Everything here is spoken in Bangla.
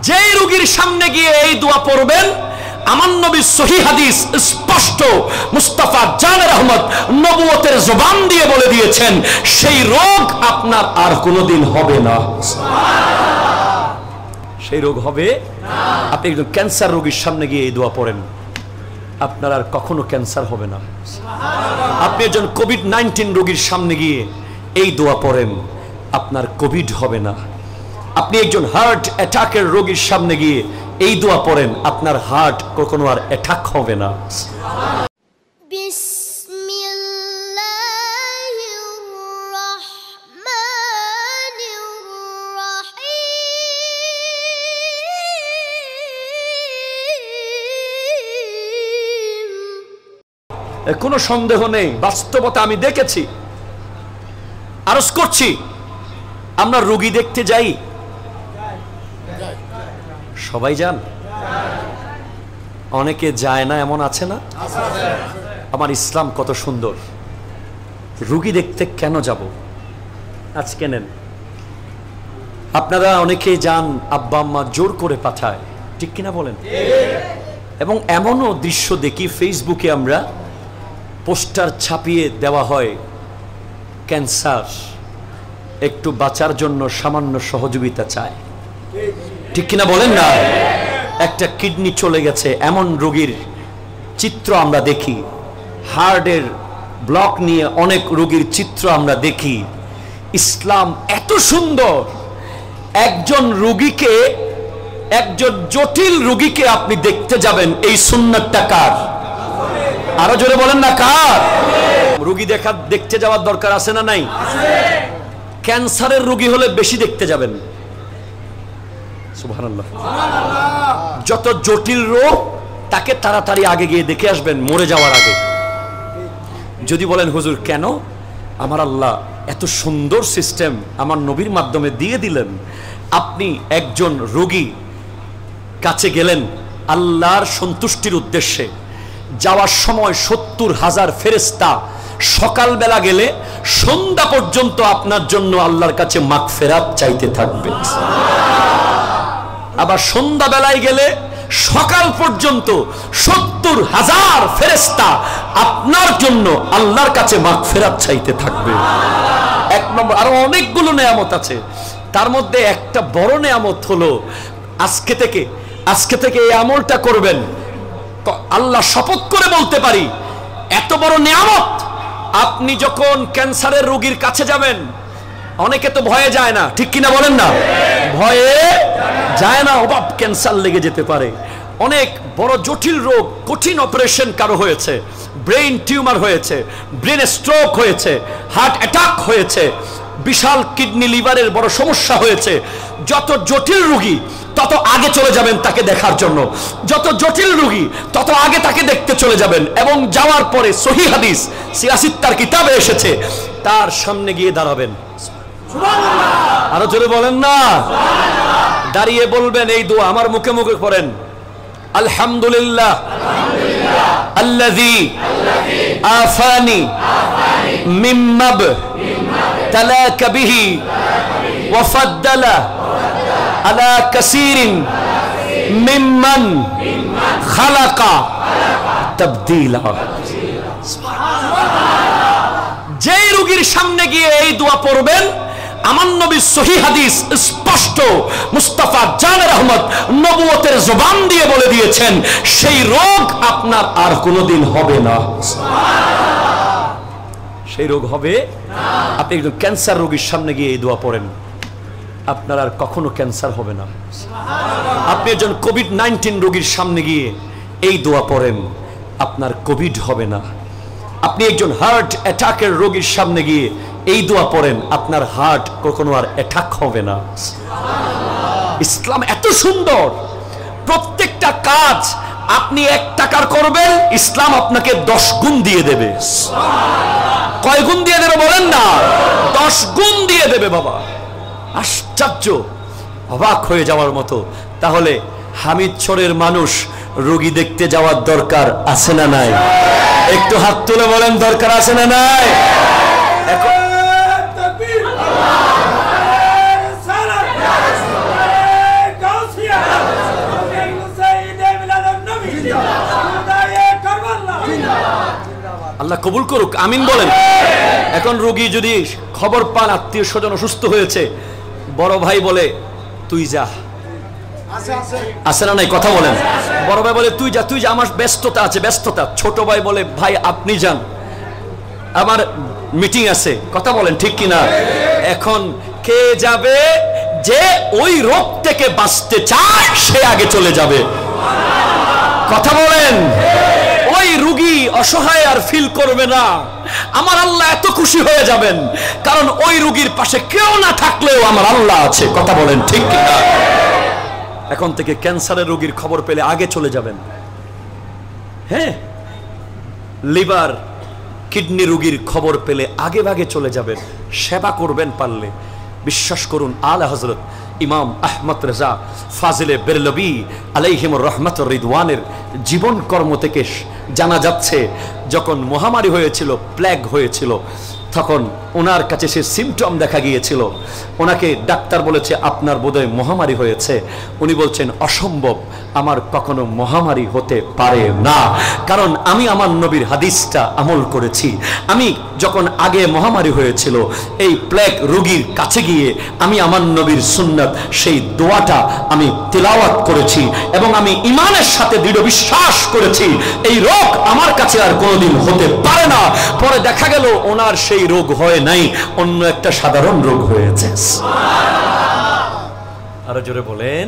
যেই রোগীর সামনে গিয়ে এই দোয়া পড়বেন, আমার নবী সহিহ হাদিস স্পষ্ট মুস্তাফা জানের আহমদ নবুয়তের জবান দিয়ে বলে দিয়েছেন, সেই রোগ আপনার আর কোনোদিন হবে না। সেই রোগ হবে না। আপনি একজন ক্যান্সার রোগীর সামনে গিয়ে এই দোয়া পড়েন, আপনার আর কখনো ক্যান্সার হবে না। আপনি একজন কোভিড-19 রোগীর সামনে গিয়ে এই দোয়া পড়েন, আপনার কোভিড হবে না। আপনি একজন হার্ট অ্যাটাকের রোগীর সামনে গিয়ে এই দোয়া পড়েন, আপনার হার্ট কখনো আর অ্যাটাক হবে না। কোনো সন্দেহ নেই, বাস্তবতা আমি দেখেছি। আরজ করছি, আমরা রোগী দেখতে যাই, সবাই যান, অনেকে যায় না এমন আছে না? আমার ইসলাম কত সুন্দর। রোগী দেখতে কেন যাব? আজকে নেন, আপনারা অনেকেই যান, আব্বা আম্মা জোর করে পাঠায়, ঠিক কিনা বলেন? এবং এমনও দৃশ্য দেখি ফেসবুকে, আমরা পোস্টার ছাপিয়ে দেওয়া হয়, ক্যান্সার একটু বাঁচার জন্য সামান্য সহযোগিতা চায়, ঠিক কিনা বলেন না? একটা কিডনি চলে গেছে এমন রোগীর চিত্র আমরা দেখি, হার্টের ব্লক নিয়ে অনেক রোগীর চিত্র আমরা দেখি। ইসলাম এত সুন্দর, একজন রোগীকে, একজন জটিল রোগীকে আপনি দেখতে যাবেন, এই সুন্নাতটা কার? আরো জোরে বলেন না, কার? রোগী দেখতে যাওয়ার দরকার আছে না নাই? ক্যান্সারের রোগী হলে বেশি দেখতে যাবেন। সুবহানাল্লাহ। যত জটিল রোগ তাকে তাড়াতাড়ি আগে গিয়ে দেখে আসবেন, মরে যাওয়ার আগে। যদি বলেন হুজুর কেন? আমার আল্লাহ এত সুন্দর সিস্টেম আমার নবীর মাধ্যমে দিয়ে দিলেন। আপনি একজন রোগী কাছে গেলেন আল্লাহর সন্তুষ্টির উদ্দেশ্যে, যাওয়ার সময় 70,000 ফেরেশতা সকালবেলা গেলে সন্ধ্যা পর্যন্ত আপনার জন্য আল্লাহর কাছে মাগফিরাত চাইতে থাকবে। আবার সন্ধ্যাবেলায় গেলে সকাল পর্যন্ত 70,000 ফেরেশতা আপনার জন্য আল্লাহর কাছে মাগফিরাত চাইতে থাকবে। এক নম্বর। আরো অনেকগুলো নেয়ামত আছে, তার মধ্যে একটা বড় নেয়ামত হলো আজকে থেকে এই আমলটা করবেন। আল্লাহ শপথ করে বলতে পারি, এত বড় নেয়ামত। আপনি যখন ক্যান্সারের রোগীর কাছে যাবেন, অনেকে তো ভয়ে যায় না, ঠিক কিনা বলেন না? ভয়ে যায় না, অবাক ক্যান্সার লেগে যেতে পারে। অনেক বড় জটিল রোগ, কঠিন অপারেশন কারো হয়েছে, ব্রেইন টিউমার হয়েছে, ব্রেন স্ট্রোক হয়েছে, হার্ট অ্যাটাক হয়েছে, বিশাল কিডনি লিভারের বড় সমস্যা হয়েছে। যত জটিল রোগী তত আগে চলে যাবেন তাকে দেখার জন্য, যত জটিল রোগী তত আগে তাকে দেখতে চলে যাবেন। এবং যাওয়ার পরে সহিহ হাদিস সিয়াসিত্তার কিতাবে এসেছে, তার সামনে গিয়ে দাঁড়াবেন। আরো জোরে বলেন না? দাঁড়িয়ে বলবেন এই দোয়া, আমার মুখে মুখে পড়েন, আলহামদুলিল্লাহ আল্লাযী আফানি মিম্মা তালাকা বিহি ওয়া ফাদ্দালা আলা কাসীরিন মিম্মান খালাকা তাবদীলা। যেই রোগীর সামনে গিয়ে এই দোয়া পড়বেন, আমার নবী সহিহ হাদিস স্পষ্ট মুস্তাফা জানের আহমদ নবুয়তের জবান দিয়ে বলে দিয়েছেন, সেই রোগ আপনার আর কোনোদিন হবে না। সেই রোগ হবে না। আপনি একজন ক্যান্সার রোগীর সামনে গিয়ে এই দোয়া পড়েন, আপনার আর কখনো ক্যান্সার হবে না। আপনি একজন কোভিড-19 রোগীর সামনে গিয়ে এই দোয়া পড়েন, আপনার কোভিড হবে না। আপনি একজন হার্ট অ্যাটাকের রোগীর সামনে গিয়ে এই দোয়া পড়েন, আপনার হার্ট কখনো আর অ্যাটাক হবে না। ইসলাম এত সুন্দর, প্রত্যেকটা কাজ আপনি 1 টাকার করবেন, ইসলাম আপনাকে 10 গুণ দিয়ে দেবে। কয় গুণ দিয়ে দেবে বলেন না? 10 গুণ দিয়ে দেবে বাবা। আশ্চর্য, অবাক হয়ে যাওয়ার মতো। তাহলে হামিদছড়ের মানুষ রোগী দেখতে যাওয়ার দরকার আছে না নাই? একটু হাত তুলে বলেন, দরকার আছে না নাই? আল্লাহ কবুল করুক, আমিন বলেন। এখন রোগী যদি খবর পান আত্মীয় স্বজন অসুস্থ হয়েছে, বড় ভাই বলে তুই যা, আছে না নাই, কথা বলেন। বড় ভাই বলে তুই যা, তুই যা, আমার ব্যস্ততা আছে, ব্যস্ততা। ছোট ভাই বলে ভাই আপনি যান, আমার মিটিং আছে, কথা বলেন ঠিক কিনা। এখন কে যাবে? যে ওই রোগ থেকে বাঁচতে চায় সে আগে চলে যাবে, কথা বলেন। ওই রোগী অসহায় আর ফিল করবে না, আমার আল্লাহ এত খুশি হয়ে যাবেন, কারণ ওই রোগীর পাশে কেউ না থাকলেও আমার আল্লাহ আছে, কথা বলেন ঠিক কিনা। এখন থেকে ক্যান্সারের রোগীর খবর পেলে আগে চলে যাবেন। হ্যাঁ, লিভার কিডনি রোগীর খবর পেলে আগে ভাগে চলে যাবেন, সেবা করবেন পারলে। বিশ্বাস করুন, আলা হযরত ইমাম আহমদ রেজা ফাজিলে বেরলভী আলাইহিমুর রহমাতুর রিদওয়ানের জীবন কর্ম থেকে জানা যাচ্ছে, যখন মহামারী হয়েছিল, প্লেগ হয়েছিল, তখন ওনার কাছে সে সিমটম দেখা গিয়েছিল। ওনাকে ডাক্তার বলেছে আপনার বোধহয় মহামারী হয়েছে। উনি বলছেন অসম্ভব, আমার কখনো মহামারী হতে পারে না, কারণ আমি আমার নবীর হাদিসটা আমল করেছি। আমি যখন আগে মহামারী হয়েছিল, এই প্লেগ রোগীর কাছে গিয়ে আমি আমার নবীর সুন্নাত সেই দোয়াটা আমি তিলাওয়াত করেছি, এবং আমি ঈমানের সাথে দৃঢ় বিশ্বাস করেছি এই রোগ আমার কাছে আর কোনোদিন হতে পারে না। পরে দেখা গেল ওনার সেই রোগ হয় নাই, অন্য একটা সাধারণ রোগ হয়েছে। আরো জোরে বলেন।